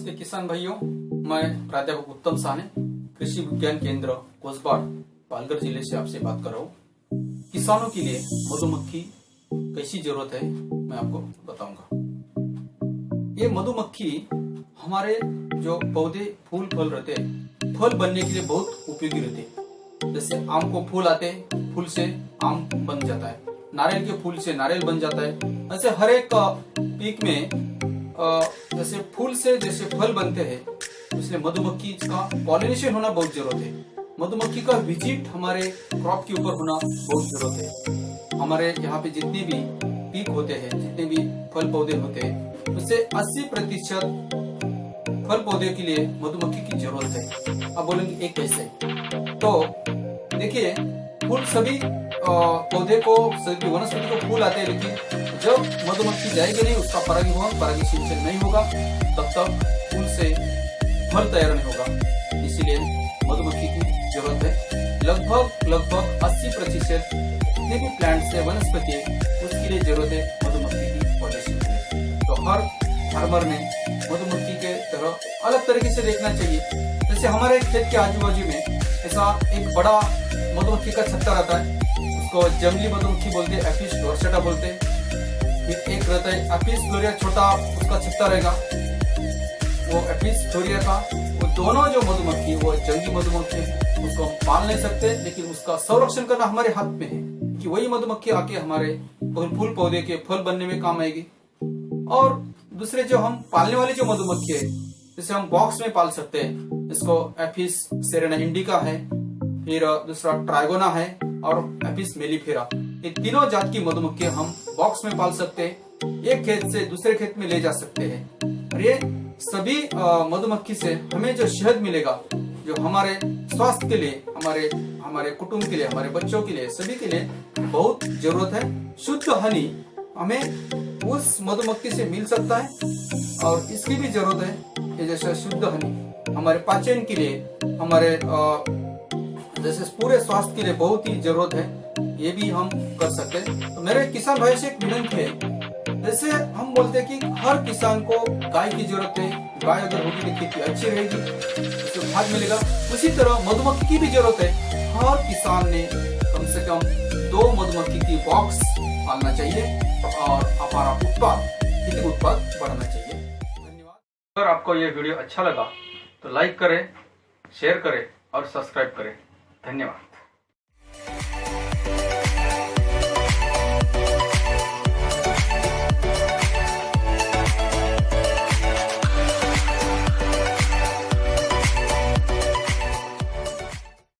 नमस्ते किसान भाइयों, मैं प्राध्यापक उत्तम साहनी कृषि विज्ञान केंद्र कोसबाड़ पालघर जिले से आपसे बात कर रहा हूँ। किसानों के लिए मधुमक्खी कैसी जरूरत है मैं आपको बताऊंगा। ये मधुमक्खी हमारे जो पौधे फूल फल रहते हैं, फल बनने के लिए बहुत उपयोगी रहते हैं। जैसे आम को फूल आते हैं, फूल से आम बन जाता है, नारियल के फूल से नारियल बन जाता है। ऐसे हर एक पीक में जैसे फूल से जैसे फल बनते हैं, इसलिए मधुमक्खी का पॉलिनेशन होना बहुत जरूरत है। मधुमक्खी का विजिट हमारे क्रॉप के ऊपर होना बहुत जरूरत है। हमारे यहाँ पे जितने भी पीक होते हैं, जितने भी फल पौधे होते हैं, उससे 80% फल पौधे के लिए मधुमक्खी की जरूरत है। अब बोलेंगे एक कैसे? तो देखिए, फूल सभी पौधे को, सभी वनस्पति को फूल आते हैं, लेकिन जब मधुमक्खी जाएगी नहीं, उसका परागीभवन परागीसिंचन नहीं होगा, तब तक फूल से फल तैयार नहीं होगा। इसीलिए मधुमक्खी की जरूरत है। लगभग 80% जितने भी प्लांट्स है, वनस्पति है, उसके लिए जरूरत है मधुमक्खी की पॉलिनेशन के लिए। तो हर फार्मर ने मधुमक्खी के तरह अलग तरीके से देखना चाहिए। जैसे हमारे खेत के आजू बाजू में ऐसा एक बड़ा मधुमक्खी का छत्ता रहता है, उसको जंगली मधुमक्खी बोलते हैं, एपिस डोरसेटा बोलते हैं। फिर एक रहता है एपिस फ्लोरिया, छोटा उसका छत्ता रहेगा, वो एपिस फ्लोरिया का। वो दोनों जो मधुमक्खी, वो जंगली मधुमक्खी, उसको हम पाल नहीं सकते, लेकिन उसका संरक्षण करना हमारे हाथ में है कि वही मधुमक्खी आके हमारे फूल पौधे के फल बनने में काम आएगी। और दूसरे जो हम पालने वाली जो मधुमक्खी है, जैसे हम बॉक्स में पाल सकते हैं, इसको एपिस सेरेना इंडिका है, फिर दूसरा ट्राइगोना है और एपिस मेलिफेरा। ये तीनों जात की मधुमक्खी हम बॉक्स में पाल सकते हैं, एक खेत से दूसरे खेत में ले जा सकते हैं। और ये सभी मधुमक्खी से हमें जो शहद मिलेगा, जो हमारे स्वास्थ्य के लिए, हमारे कुटुंब के लिए, हमारे बच्चों के लिए, सभी के लिए बहुत जरूरत है। शुद्ध हनी हमें उस मधुमक्खी से मिल सकता है और इसकी भी जरूरत है। ये जैसे शुद्ध हनी हमारे पाचन के लिए, हमारे जैसे पूरे स्वास्थ्य के लिए बहुत ही जरूरत है, ये भी हम कर सकते हैं। तो मेरे किसान भाई से एक विनती है, जैसे हम बोलते हैं कि हर किसान को गाय की जरूरत है, गाय अगर होगी तो खेती अच्छी रहेगी, उसको खाद मिलेगा। उसी तरह मधुमक्खी की भी जरूरत है। हर किसान ने कम से कम 2 मधुमक्खी की बॉक्स पालना चाहिए और हमारा खेती उत्पाद बढ़ाना चाहिए। धन्यवाद। अगर आपको ये वीडियो अच्छा लगा तो लाइक करें, शेयर करें और सब्सक्राइब करें। धन्यवाद।